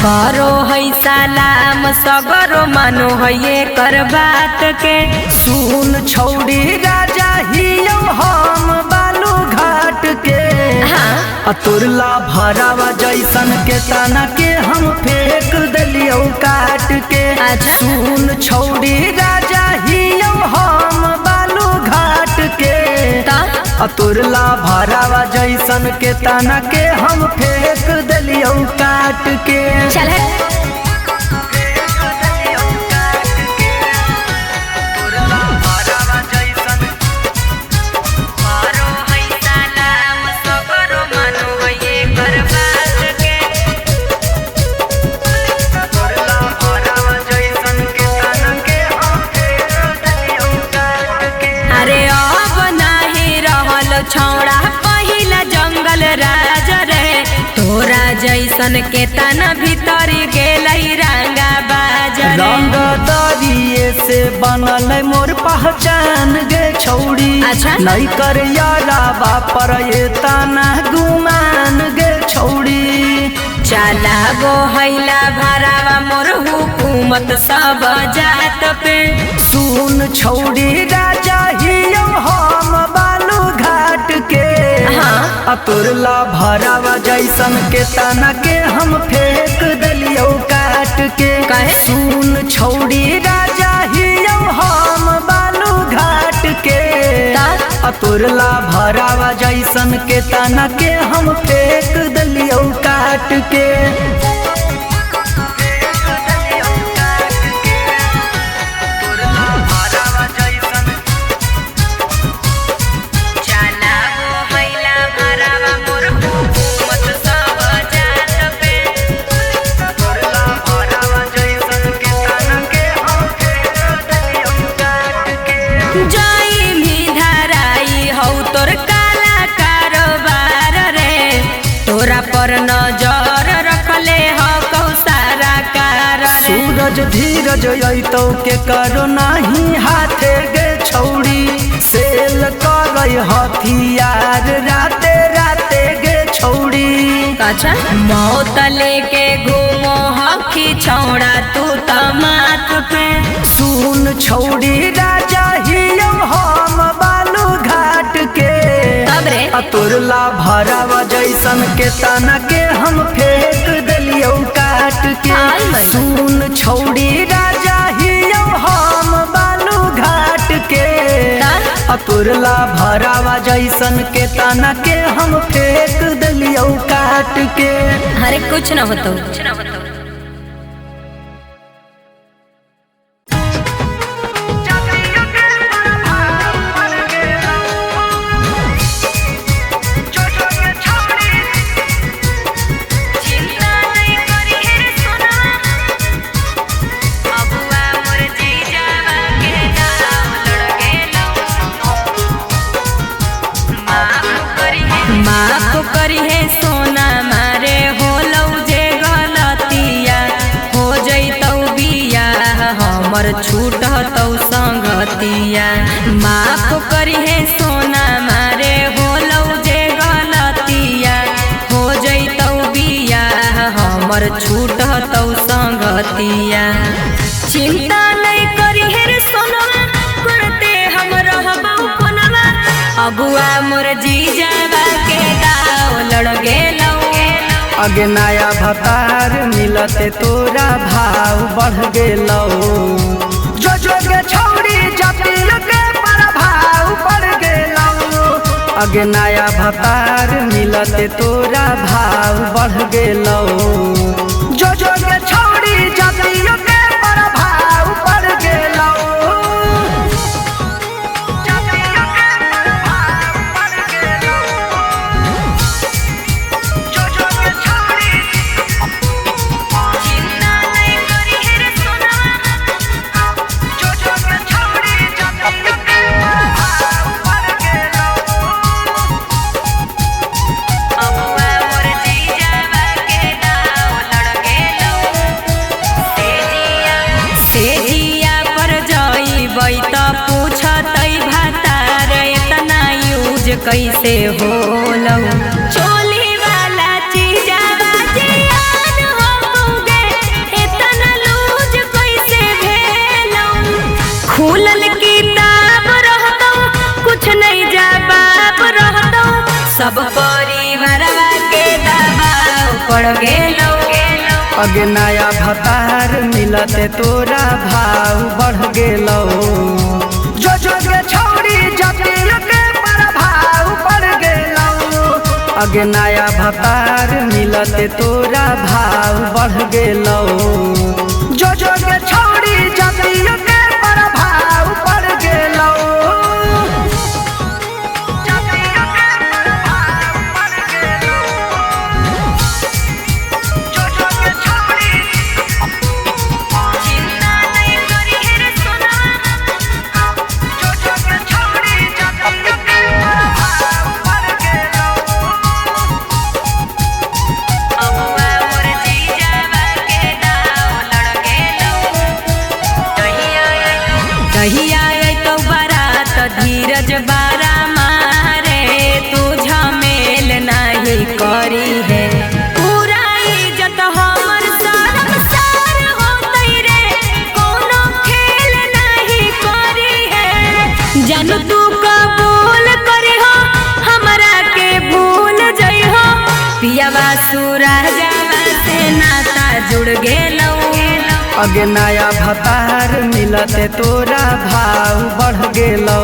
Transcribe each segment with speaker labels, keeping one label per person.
Speaker 1: करो है सलाम सगरो मानो है ये कर बात के।
Speaker 2: सुन छौड़ी राजा हियो हम बालू घाट के। अतुरला भरावा जैसन के तना के हम फेंक दिलियो काट के। सुन छौड़ी राजा हियो हम बालू घाट के। अतुरला भरावा जैसन के तना के हम फेंक दिलियो काट के।
Speaker 1: चल छौड़ा पहिला जंगल राज रे। तोरा जैसन के तना भीतर गेलै रंगा बाजार।
Speaker 2: रंग दरिये से बनल मोर पहचान गे छौड़ी। नहीं कर यारा बापर ये तना गुमान गे छौड़ी।
Speaker 1: चला गो हैला भरावा मोर हुकूमत सब जात पे।
Speaker 2: सुन छौड़ी राजा हियो हम बालू घाट के। अतुरला भरावा जैसन के तना के हम फेंक दिलियो काट के। सुन छौड़ी राजा हियो हम बालू घाट के। अतुरला भरावा जैसन के तना के हम फेंक दिलियो काट के।
Speaker 1: नजर रखले हो सारा कार।
Speaker 2: सूरज धीरज तो के करो नहीं हाथे गे छौड़ी। सेल कर हथियार राते राते गे छौड़ी।
Speaker 1: मौत लेके घूमो हखी छौड़ा तू तो माथ पे।
Speaker 2: सुन छौड़ी राजा हियो हम बालू घाट के। अतुरला भरावा जैसन के तना के हम फेंक दिलियो काट के। सुन छौड़ी राजा हियो हम बालू घाट के। अतुरला भरावा जैसन के तना के हम फेंक दिलियो काट के।
Speaker 1: अरे कुछ न होतो। माफ करी है सोना मारे होलौ जे गलतिया। हो जैतौ बिया हमर छूटतौ संगतिया। माफ करी है सोना मारे होलौ जे गलतिया। हो जैतौ बिया हमर छूटतौ संगतिया। चिंता नहीं करी है रे सोनवा करते हम रहबौ कोनवा। अबुआ मोर जीजावा के दाव लड़ गेलौ।
Speaker 2: अगे नया भतार मिलते तोरा भाव बढ़ गेलौ। जो गे छौड़ी जतियो के प्रभाव बढ़ गेलौ। अगे नया भतार मिलते तोरा भाव बढ़ गेलौ। जो गे छौड़ी जतियो के प्रभाव बढ़ गेलौ।
Speaker 1: कैसे होलौ चोली वाला चीजावा जियान हो गए सब परिवारवा के दबाव पड़ गेलो।
Speaker 2: अगे नया भतार मिलते तोरा भाव बढ़ गेलो। जो जो के छौड़ी जतिया के प्रभाव पड़ गेलो। अगे नया भतार मिलते तोरा भाव बढ़ गेलो। जो जो के छौड़ी जतिया के प्रभाव पड़ गेलो।
Speaker 1: धीरज बारा मारे तू झमेल नहीं करी है। पूरा इज्जत हमर शर्म सार होतई रे कोनो खेल नहीं करी है। जानू तू कबूल करी हो हमरा के भूल जई हो। पियावा सूरजवा से नाता जुड़ गेलो।
Speaker 2: अगे नया भतार मिलते तोरा भाव बढ़ गेलो।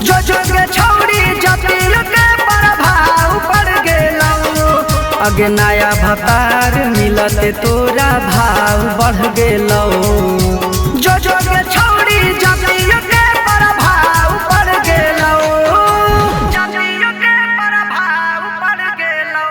Speaker 2: जो जो के छौड़ी जतिया के प्रभाव पड़ गेलो। अगे नया भतार मिलते तोरा भाव बढ़ गेलो। जो जो के छौड़ी जतिया के प्रभाव पड़ गेलो। जतिया के प्रभाव पड़ गेलो।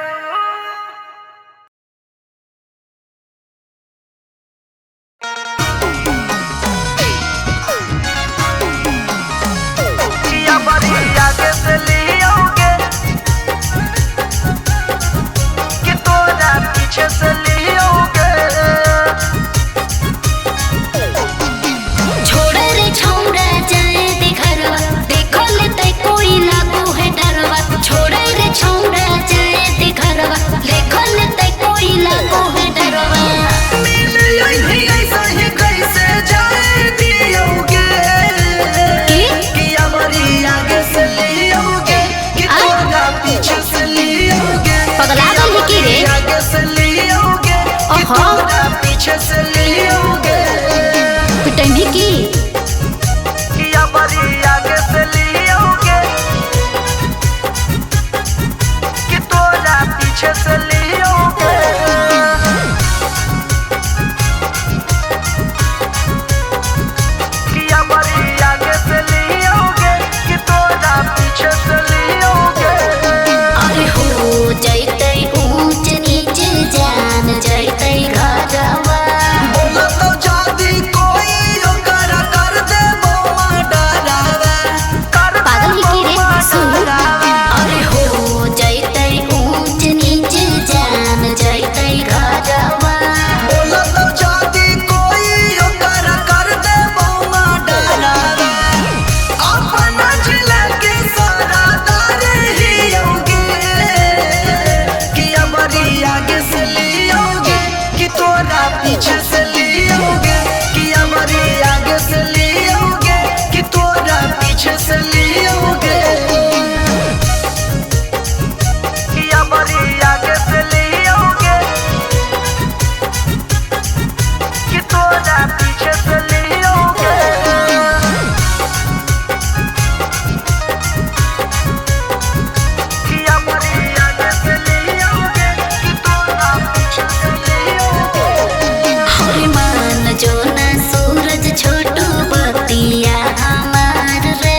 Speaker 2: पीछे से लियोगे
Speaker 3: पिटाई की
Speaker 2: या बड़ी आगे से लियोगे कि तोरा पीछे से लियोगे। कि या बड़ी आगे से लियोगे कि तोरा पीछे से लियोगे।
Speaker 3: अरे हो जैते ऊंच नीच जान जैते घरवा। पागल ही की रे सुन। अरे हो जैते ऊंच नीच जान जैते घरवा।
Speaker 2: पीछे से लियोगे कि हमारे आगे से लियोगे कि तोरा पीछे से लियोगे। कि हमारे आगे से लियोगे कि तोरा पीछे से लियोगे। कि हमारे आगे से लियोगे कि तोरा पीछे से लियोगे।
Speaker 3: जो ना सूरज छोटू बतिया हमार रे।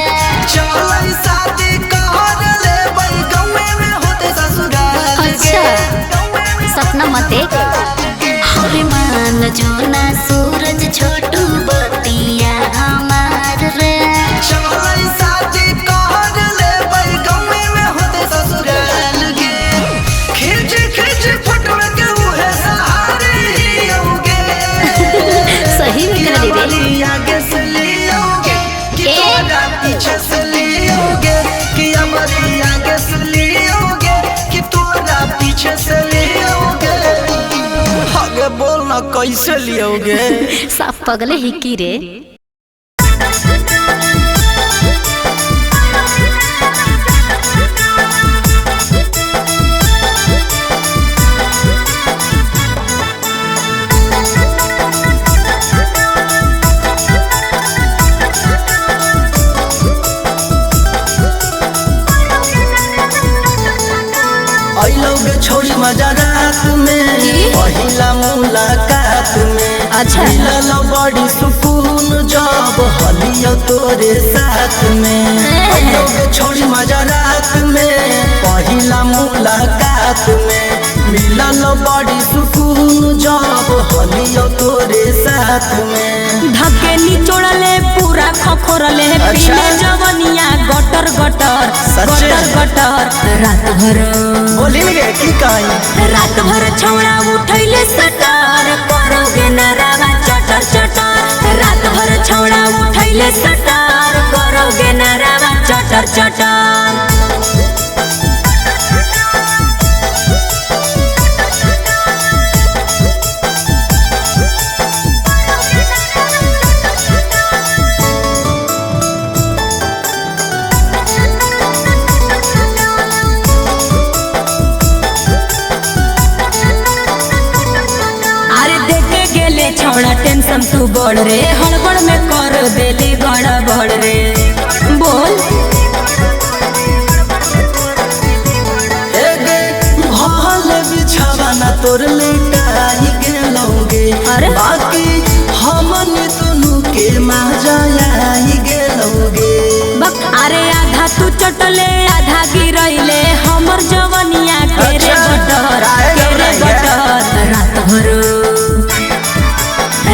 Speaker 2: चल शादी कर ले बई गौवे में होते ससुराल।
Speaker 3: अच्छा सपना मते हरे मान जो ना सूरज छोटू बतिया हमार रे।
Speaker 2: चल शादी कर ले बई गौवे में होते ससुराल के। खिंच खिंच फोटो के उहे सहारे ही होगे।
Speaker 3: सही में कर ले रे।
Speaker 2: आगे से लियोगे कि तोरा पीछे से लियोगे। कि हमारी आगे से लियोगे कि तोरा पीछे से लियोगे। आगे बोलना कैसे लियोगे।
Speaker 3: साफ पगले ही की रे।
Speaker 1: अच्छा।
Speaker 2: मिलल बड़ी सुकून जब हलियो तोरे साथ में लोग छोड़ी मजा रात में पहिला मुलाकात में मिलल बड़ी सुकून जब हलियो तोरे साथ में
Speaker 1: धके निचोड़ले पूरा खखोरले पीले जवनिया गटर गटर
Speaker 2: सच्चे?
Speaker 1: गटर गटर रात भर
Speaker 2: बोली गे की कहीं
Speaker 1: रात भर छौड़ा उठैले सटर करोगे नरावा चटर चटर रात भर छौड़ा उठैले सटर करोगे नरावा चटर चटर छौड़ा टेंशन तू बढ़ रे हड़बड़ में कर देले गड़बड़ रे बोल
Speaker 2: हल बिछावाना तोर लेटाई गेलोगे
Speaker 1: अरे
Speaker 2: बाकी हमन दोनों के मजा आई गेलोगे
Speaker 1: अरे आधा तू चटले आधा गिरैले हमर जवनिया के रे बटर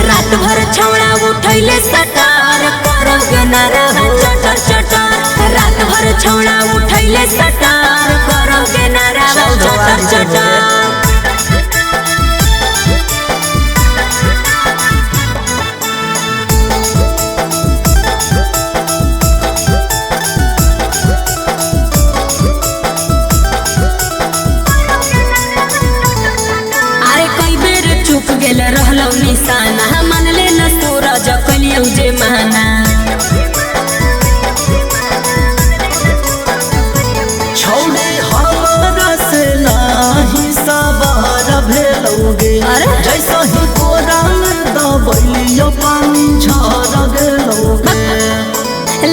Speaker 1: रात भर छौड़ा उठैले सटर करोगे नरावा चटर चटर रात भर छौड़ा उठैले सटर करोगे नरावा चटर चटर रहलौ निशाना मान ले न सूरज कलियौ जे माना
Speaker 2: छौड़े हमारा से नाही सवार भेलोगे जैसा ही कोरा में दबलियो पानी झर गेलोगे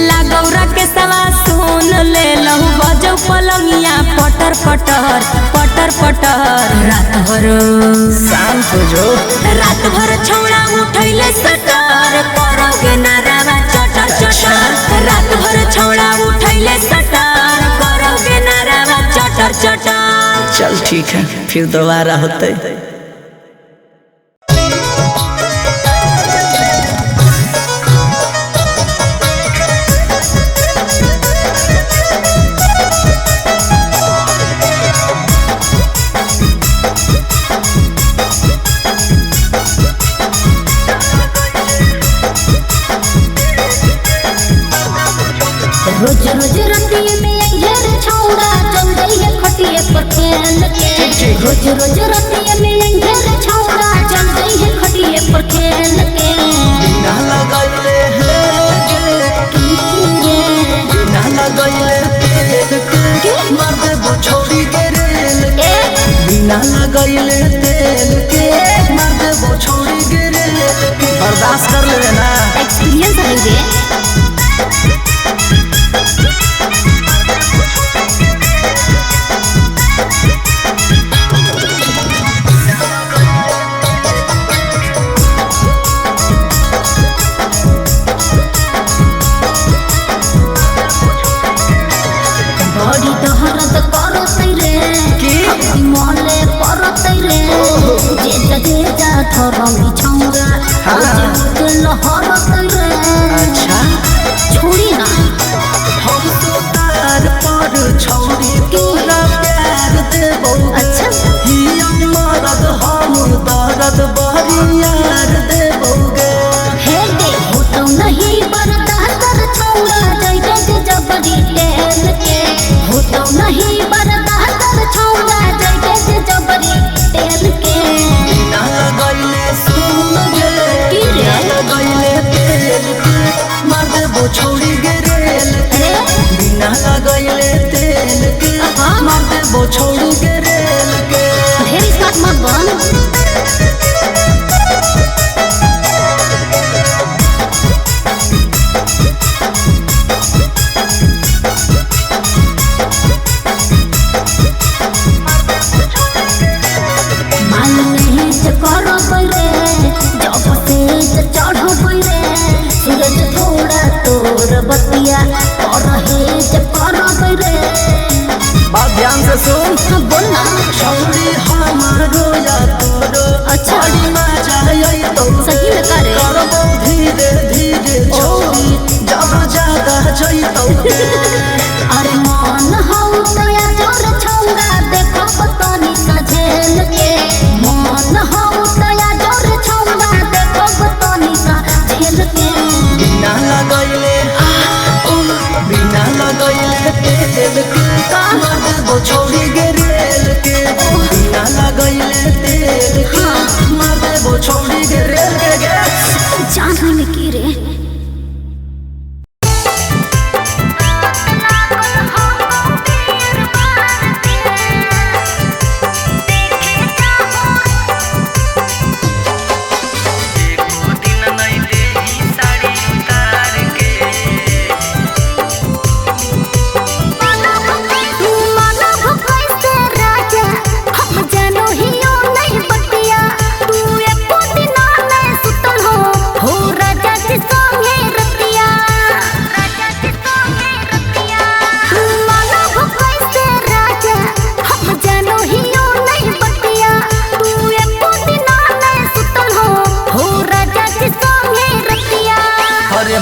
Speaker 1: लागौरा के सवा सुन ले लहू बजौ पलंगिया पटर पटर पटर पटर रात भर
Speaker 2: शांत हो जो
Speaker 1: रात भर छौड़ा उठैले सटर करोगे नरावा चटर चटर रात भर छौड़ा उठैले सटर करोगे नरावा चटर चटर
Speaker 2: चल ठीक है फिर दोबारा होते
Speaker 3: रोज रोज रतिये में घेर छौड़ा चल गई है खटिए पर खेल के रोज रोज रतिये में घेर छौड़ा चल गई है खटिए पर खेल के
Speaker 2: बिना लगैले बिना लगैले तेल के मार दे छोड़ी के रेल के बिना लगैले तेल के मार दे छोड़ी के रेल के बर्दाश्त कर ले ना
Speaker 3: एक्सपीरियंस है ये थोरंगी छौरा लहरत रे
Speaker 2: अच्छा
Speaker 3: छोड़ी ना
Speaker 2: हम तो तार पर छौरी तोरा प्यार देबो
Speaker 3: अच्छा
Speaker 2: हिया मरद हम दर्द बरियार देबोगे
Speaker 3: हे दे हो तो नहीं बर्दाश्त कर छौरा जइबे जे जबरी टेल के हो तो नहीं बर्दाश्त कर छौरा जइबे जे जबरी टेल के
Speaker 2: ना गइले सुन गे ना गइले तेल के मार देबो छौरी गे रेल के बिना गइले तेल के मार देबो छौरी गे रेल के
Speaker 3: ढेर स्मार्ट मत बन हाँ बोल ना।
Speaker 2: छौड़ी हमारो या तोरो
Speaker 3: अच्छा।
Speaker 2: बड़ी मजा आई तो
Speaker 3: सही में करे।
Speaker 2: करबो धीरे धीरे छौड़ी जब ज्यादा जई तो
Speaker 3: अरे मन हौ तया जोर छौड़ा देखो तनी सजेल के। मन हौ तया जोर छौड़ा देखो तनी सजेल के।
Speaker 2: बिना लगैले तेल के मार देबो छौड़ी गे रेल के। बिना लगैले तेल के मार देबो छौड़ी गे रेल के गे।
Speaker 3: जान में की रे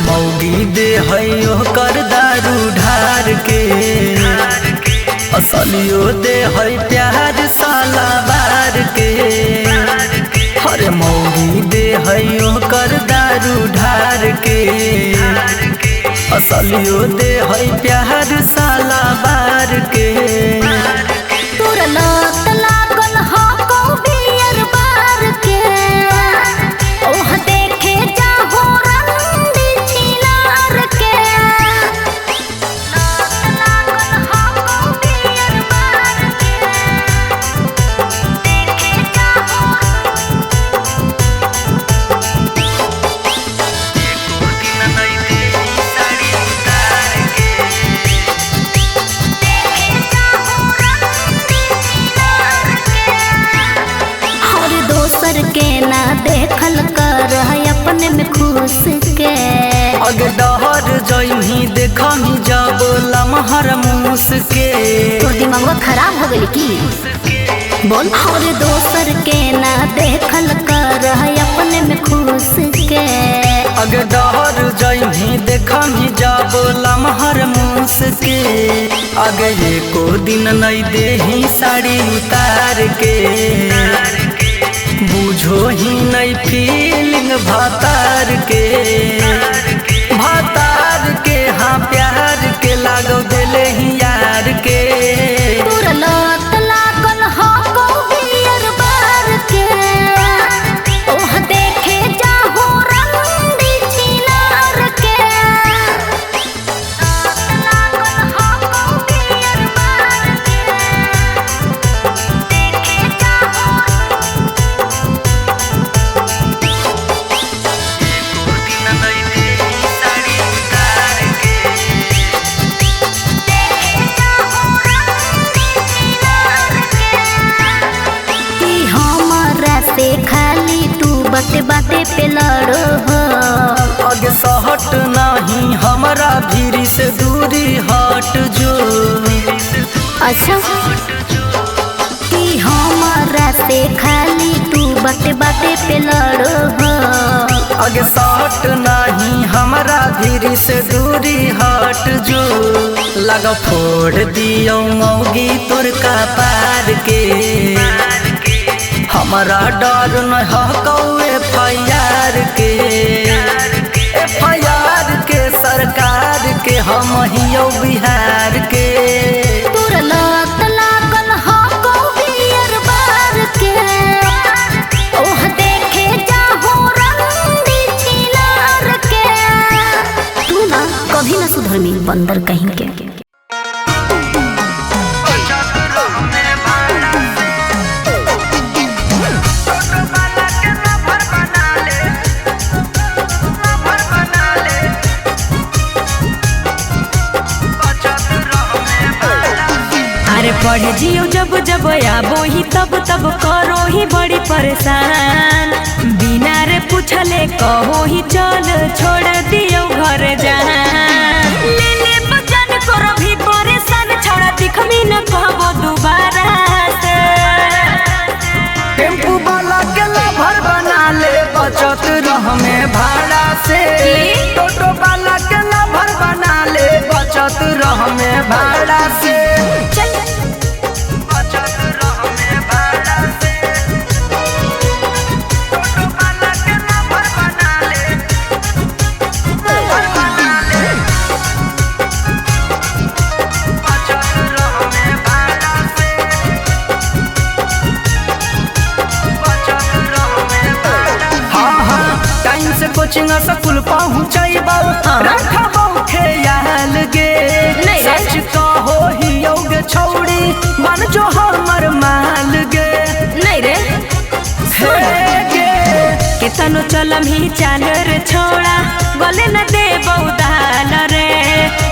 Speaker 2: मौगी दे है कर दारू ढार के। असलियो दे है प्यार साला बार के। हरे मौगी दे है कर दारू ढार के। असलियो दे है प्यार साला बार के।
Speaker 3: तोरा लत लागल हो को बियर बार के। ओह देखे जाहो रंडी छिनार के। लत लागल हो को बियर बार के। देखे जाहो के ना देखल कर अपने में खुश के।
Speaker 2: अगे डहर जही देखमी जब लमहर मूस के।
Speaker 3: तोर दिमाग खराब हो गई की बोल। और दोसर के ना देखल कर अपने में खुश के।
Speaker 2: अगे डहर जही देखमी जब लमहर मूस के। अगे एको दिन नहीं देही साड़ी उतार के। बुझो ही नहीं फीलिंग भातार के। भातार के हाँ प्यार के लागो दिले ही यार के।
Speaker 3: तोरा लत लागल हो को बियर बार के। ओह देखे जाहो रंडी छिनार के। लत लागल हो को बियर बार के। देखे जाहो से खाली तू बाते बाते पे लड़ो हो।
Speaker 2: अगे सहट नहीं हमरा भीरी से दूरी हट जो।
Speaker 3: अच्छा कि हमारा से खाली तू बाते बाते पे लड़ो हो।
Speaker 2: अगे सहट नहीं हमरा भीरी से दूरी हट जो। लगा फोड़ दियो मौगी तोर का पार के। हमारा डर न कौए FIR के। FIR के सरकार के हम हियो बिहार के।
Speaker 3: तोरा लत लागल हो को बियर बार के। ओह देखे जाहो रंडी छिनार के। तू ना कभी ना सुधर में बंदर कहीं के।
Speaker 1: पढ़ जियो जब जब आबो ही तब तब करो ही बड़ी परेशान। बिना रे पूछले कहो ही चल छोड़ दियो घर जान। ले ले बचन करो भी परेशान छोड़ा दिखमी न कहबो दोबारा।
Speaker 2: बचत रह में भाड़ा से
Speaker 1: चल
Speaker 2: बचत रह में भाड़ा से टोटो वाला के नंबर बना ले बचत रह में भाड़ा से बचत रह में भाड़ा हाँ टाइम से कोचिंग स्कूल पहुँचैबौ रखबौ ख्याल गे
Speaker 1: नहीं रे।
Speaker 2: सच कहो ही योग छौड़ी बन जो हमर माल गे
Speaker 1: नहीं रे
Speaker 2: गे
Speaker 1: केतनो चलम ही चाल रे छोड़ा गले न दे बहुदाल रे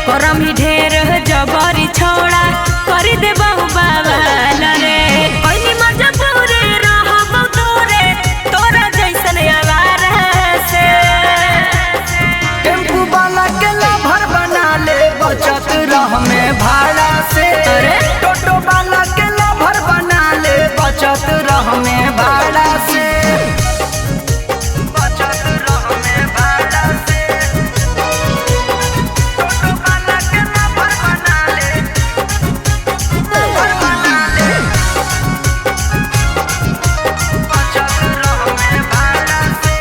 Speaker 1: करम ही ढेर जबरी छोड़ा कर दे बहु बाबाल रे कोई मजबूरे रहबौ तोरे तोरा जैसन आवारा से
Speaker 2: टेम्पू वाला के लाभर बना ले बचत रह में भाड़ा से
Speaker 1: अरे?
Speaker 2: टोटो वाला के लाभर बना ले बचत रह में भाड़ा से बचत रह में भाड़ा से टोटो वाला के लाभर बना ले बचत रह में भाड़ा से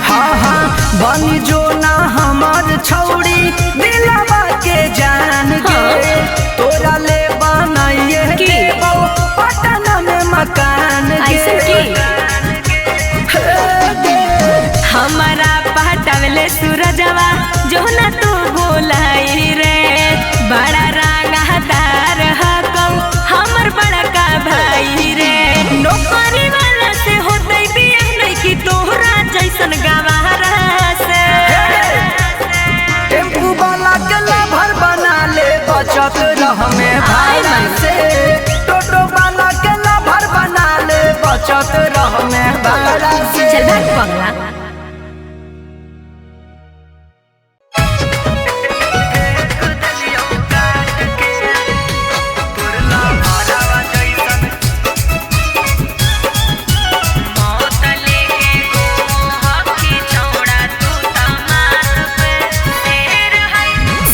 Speaker 2: हाँ बनी जो ना हमार छौड़ी दिलवा के जान गे तोरा ले बनाइए
Speaker 1: की?
Speaker 2: देबौ पटना में मकान
Speaker 1: ऐसे की?
Speaker 2: गे
Speaker 1: हमारा पहटावले सूरजवा जो न तू बोलाई रे बड़ा रंगदार हकौ हमर बड़ा का भाई रे नौकरी वाला से होतै बियाह नहीं कि तोहरा जैसन गवारा से
Speaker 2: टेम्पू वाला के लाभर बना ले बचत रह में भाड़ा से टोटो वाला के लाभर बना ले बचत रह में भाड़ा से
Speaker 1: चल भाग पगला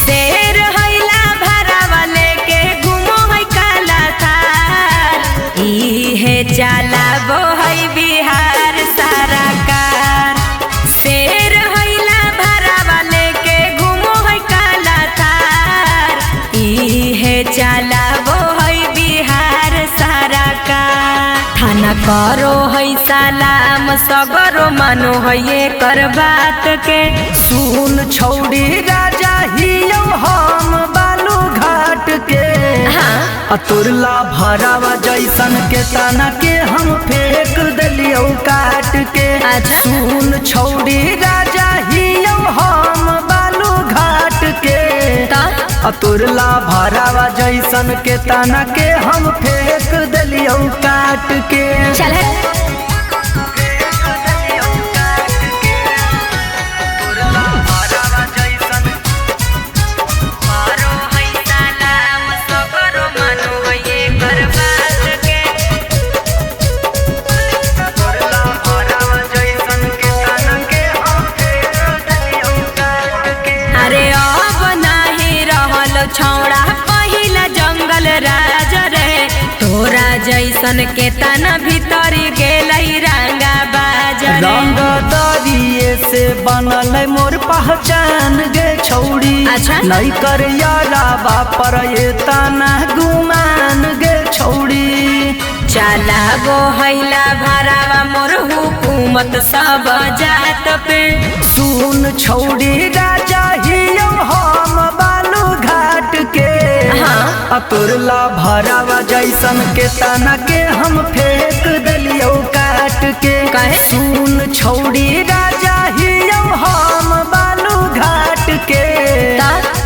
Speaker 1: शेर हैला भरावा लेके घूमो है काला थार इहे चलाबो है बिहार सारा कार शेर हैला भरावा लेके घूमो है काला थार इहे चलाबो है बिहार सारा कार थाना करो है सलाम सगरो मानो है एकर बात के
Speaker 2: सुन छौड़ी राजा हियो हम बालू घाट के अतुरला भरावा जैसन के तना के हम फेंक दिलियो काट के
Speaker 1: अच्छा।
Speaker 2: सुन छौड़ी राजा हियो हम बालू घाट के अतुरला भरावा जैसन के तना के हम फेंक दिलियो काट के
Speaker 1: चल अरे अब नाही रहल छौड़ा पहिला जंगल राज रे तोरा जैसन के तना भीतरी गेलै रंगा बाजरे
Speaker 2: रंग दरिये से बनल मोर पहचान गे छौड़ी
Speaker 1: अच्छा।
Speaker 2: नहीं कर यारा बापर ये तना गुमान गे छौड़ी
Speaker 1: चलाबो हैला भरावा मोर हुकूमत सब जात पे
Speaker 2: सुन छौड़ी राजा हियो हम बालू घाट के अतुरला भरावा जैसन के तना के हम फेंक दिलियो काट के
Speaker 1: काहे?
Speaker 2: सुन छौड़ी राजा हियो हम बालू घाट के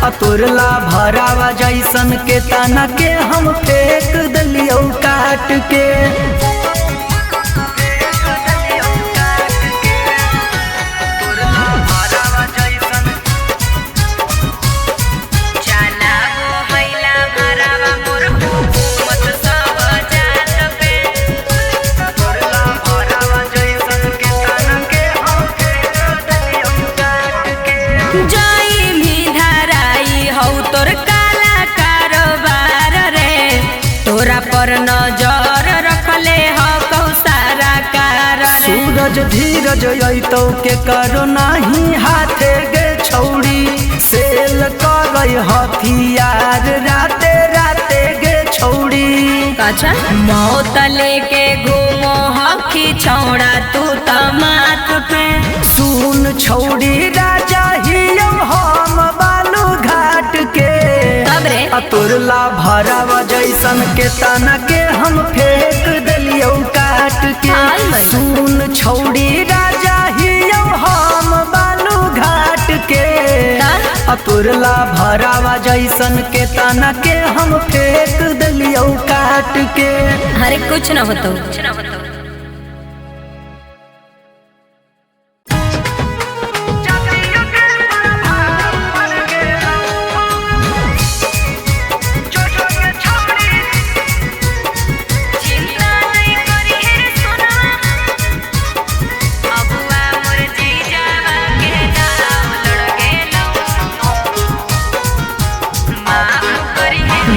Speaker 2: अतुरला भरावा जैसन के तना के हम फेंक दिलियो काट के
Speaker 1: चलाबो हैला भरावा मोर हुकूमत सब जात पे पर नजर रखले ह कौसारा कार रे।
Speaker 2: सूरज धीरज अइतौ के करो नाही हाथे गे छौड़ी, सेल करई हथियार राते राते गे छौड़ी।
Speaker 1: अच्छा मौत लेके घूमो हखी छौड़ा तू त माथ पे।
Speaker 2: सुन छौड़ी राजा हियौ हम बालू घाट के,
Speaker 1: तब रे
Speaker 2: अतुरला भरावा जैसन के तना के हम फेंक देलियौ काट के। सुन छौड़ी राजा हियौ हम बालू घाट के, अतुरला भरावा जैसन के तना के हम फेंक देलियौ काट के।
Speaker 1: अरे कुछ न होतो।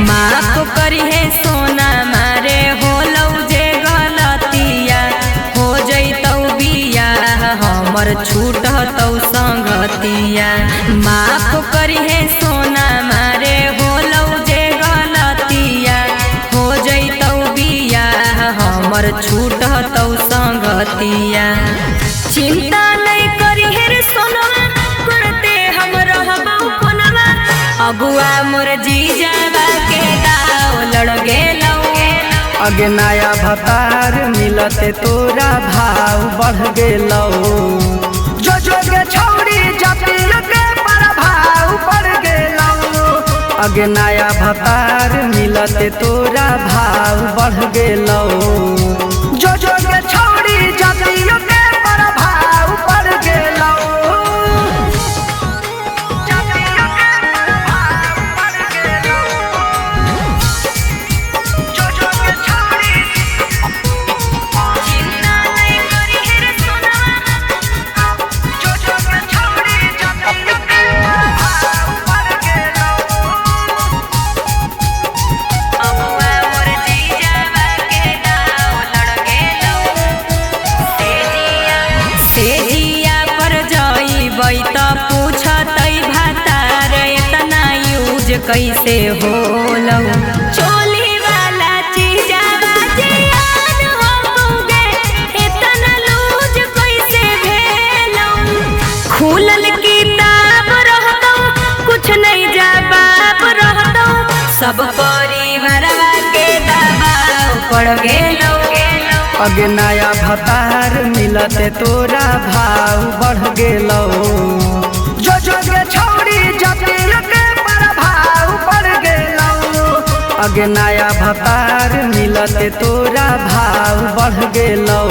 Speaker 1: माफ करी है सोना मारे होलौ जे गलतिया, हो जैतौ बिया हमर छूटतौ संगतिया। माफ करी है सोना मारे होलौ जे गलतिया, हो जैतौ बिया हमर छूटतौ संगतिया। चिंता नहीं करी है रे सोनवा करते हम रहबौ कोनवा, अगुआ मोर जीजावा के दाव लड़ गेलौ।
Speaker 2: अगे नया भतार मिलते तोरा भाव बढ़ गेलौ, जो जो गे छौड़ी जतियो के प्रभाव बढ़ गेलौ। अगे नया भतार मिलते तोरा भाव बढ़ गेलौ, जो जो गे छौड़ी जतियो के प्रभाव बढ़ गेलौ।
Speaker 1: कैसे होलौ चोली वाला चीजावा जियान होगे, इतना लूज कैसे भेलौ। खुलल किताब रहतौ कुछ नहीं जवाब रहतौ, सब परिवारवा के दबाव पड़ गेलौ।
Speaker 2: अगे नया भतार मिलते तोरा भाव बढ़ गेलौ, जो जो गे छौड़ी जतियो के प्रभाव बढ़ गेलौ। अगे नया भतार मिलते तोरा भाव बढ़ गेलौ,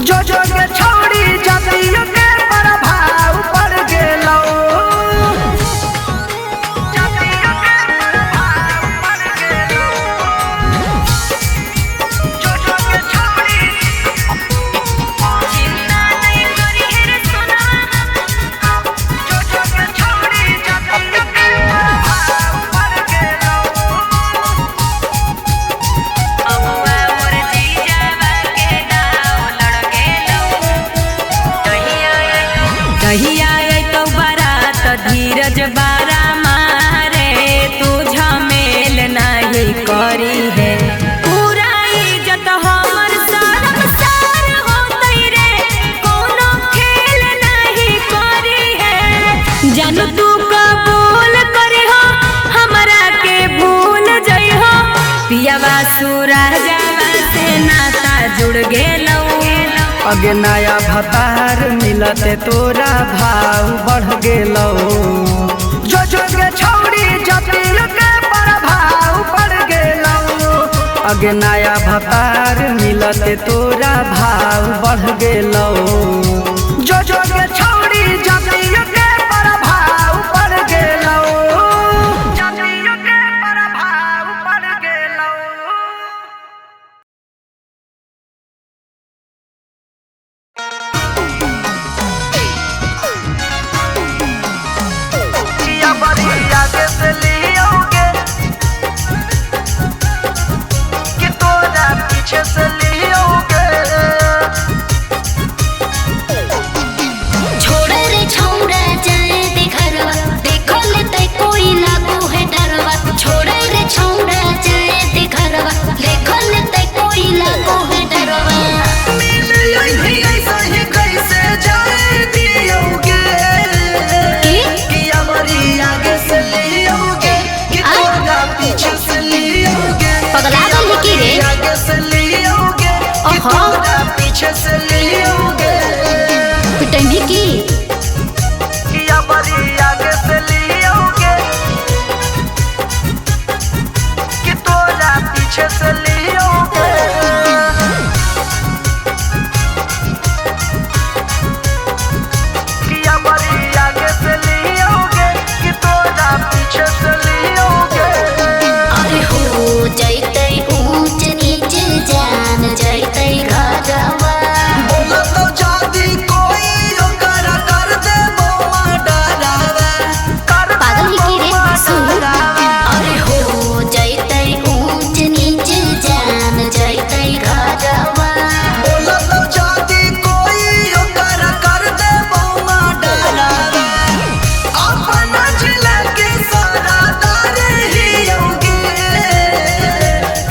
Speaker 2: जो जो गे छौड़ी जतियो के प्रभाव बढ़ गेलौ।
Speaker 1: कहिया अइतौ बारात धीरज बारा मारे, तू झमेल नहीं करी है पूरा इज्जत हमर शर्म सार होतै रे, कोनो खेल नहीं करी है। जन तू कबूल करी हो हमरा के भूल जई हो, पियावा सूरजवा से नाता जुड़ गेलौ।
Speaker 2: अगे नया भतार मिलते तोरा भाव बढ़ गेलौ, जो जो गे छौड़ी जतियो के प्रभाव बढ़ गेलौ। अगे नया भतार मिलते तोरा भाव बढ़ गेलौ, जो जो गे छौड़ी जतियो के प्रभाव बढ़ गेलौ। जतियो के प्रभाव बढ़ गेलौ। पीछे से लियोगे
Speaker 3: पिटैनी की
Speaker 2: या बड़ी आगे से लियोगे कि तोरा पीछे से लियोगे कि या बड़ी आगे से लियोगे कि तोरा पीछे से लियोगे।
Speaker 3: अरे हो जैतै ऊंच नीच जान जैतै घरवा
Speaker 2: बोला तो जादी कोई ओकरा कर दे बोमा डरावा
Speaker 3: पागल ही की रे सुन अरे हो जैतै ऊंच नीच जान जैतै घरवा
Speaker 2: बोला तो जादी कोई ओकरा कर दे बोमा डरावा अपना जिला के सारा दारे ही होगे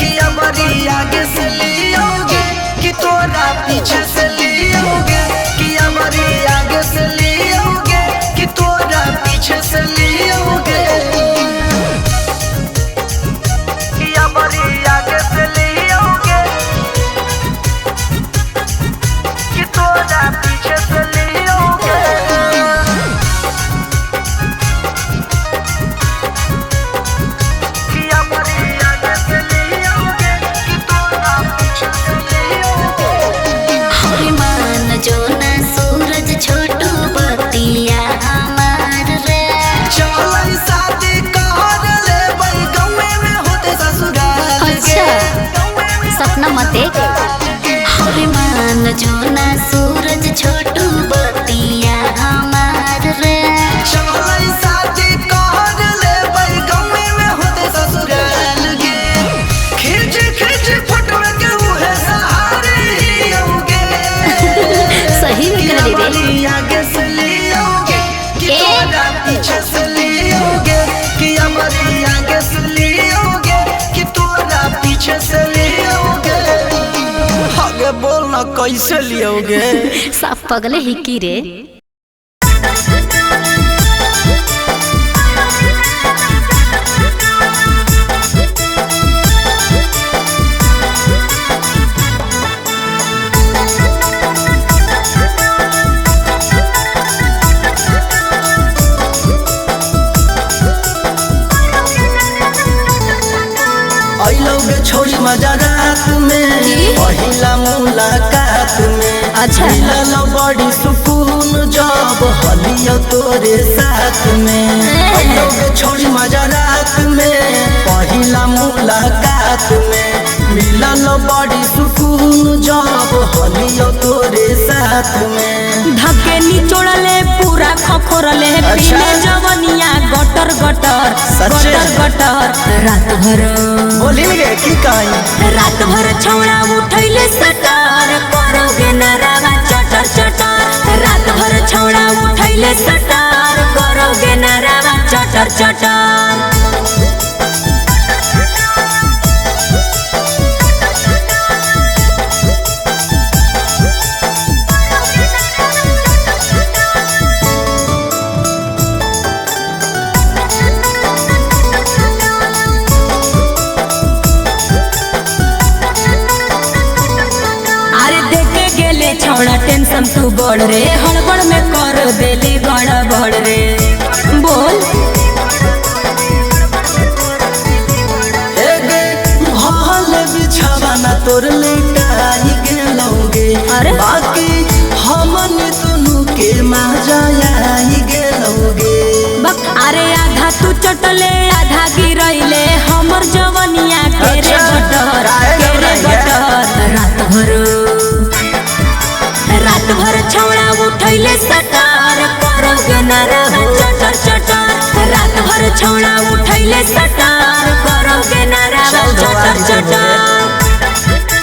Speaker 2: कि हमारी आगे से लियोगे कि तोरा पीछे से लियोगे कि हमारी आगे से लियोगे कि तोरा पीछे से लियोगे कि हमारी आगे से लियोगे कि तोरा पीछे से लियोगे कि हमारी आगे से लियोगे कि तोरा पीछे से लियोगे।
Speaker 3: हरि मान जो ना सूरज छोटू बतिया हमार रे
Speaker 2: चलै शादी कर ले बई गौवे में होते ससुराल
Speaker 3: अच्छा सपना मत देख हरि मान जो ना सूरज छोटू बतिया हमार रे
Speaker 2: चलै शादी कर ले बई गौवे में होते ससुराल गे खींच खींच फोटो के उहे सहारे ही होगे
Speaker 3: सही में कर रे
Speaker 2: हमारी आगे से लियोगे कि
Speaker 3: ए?
Speaker 2: तोरा पीछे से लियोगे कि हमारी आगे से लियोगे कि तोरा पीछे से लियोगे आगे बोलना कैसे लियोगे
Speaker 3: साफ पगले ही की रे
Speaker 2: अइलोगे छोड़ी मजा रात में पहिला मुलाकात में
Speaker 3: अच्छा।
Speaker 2: मिलल बड़ी सुकून जब हलियो तोरे साथ में अइलोगे छोड़ी मजा रात में पहिला मुलाकात में मिलल बड़ी सुकून जब हलियो तोरे साथ में
Speaker 1: धके निचोड़ले पूरा खखोरले
Speaker 2: अच्छा।
Speaker 1: पीले जवनिया गटर गटर
Speaker 2: सच्चे?
Speaker 1: गटर गटर रात भर
Speaker 2: बोली गे की कहीं
Speaker 1: रात भर छौड़ा उठैले सटर करोगे नरावा चटर चटर रात भर छौड़ा उठैले सटर करोगे नरावा चटर चटर अरे देखे गेले छौड़ा टेंशन तू बढ़ रे हड़बड़ में कर देले गड़बड़ रे बोल
Speaker 2: एगे भल बिछावाना तोर लेटाई गेलौगे
Speaker 1: अरे?
Speaker 2: बाकी हमन दुनू के मजा आई गेलौगे
Speaker 1: अरे आधा तू चटले आधा गिरैले हमर जवनिया के रे
Speaker 2: अच्छा,
Speaker 1: बटर
Speaker 2: काहे
Speaker 1: के रे
Speaker 2: घबराई है?
Speaker 1: बटर रात भर छौड़ा उठैले सटर करोगे नरवा चटर चटर रात भर छौड़ा उठैले सटर करोगे नरवा
Speaker 2: चल
Speaker 1: चटर
Speaker 2: जवानी
Speaker 1: चटर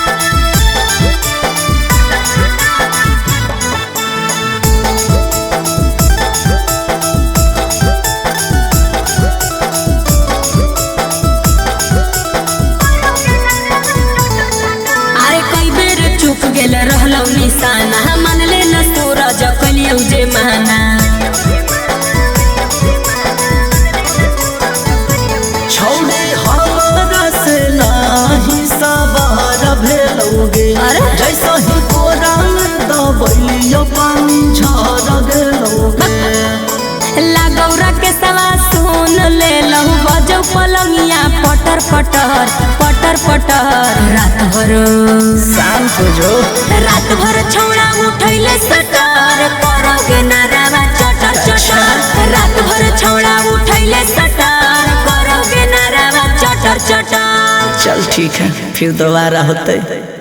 Speaker 1: अरे कई बेर चुक गेल रहलौ निशाना मान ले न सूरज कलियौ जे माना पटर पटर पटर पटर रात भर
Speaker 2: शांत हो जो
Speaker 1: रात भर छौड़ा उठैले सटर करोगे नारावा चटर चटर रात भर छौड़ा उठैले सटर करोगे नारावा चटर चटर।
Speaker 2: चल ठीक है फिर दोबारा होते।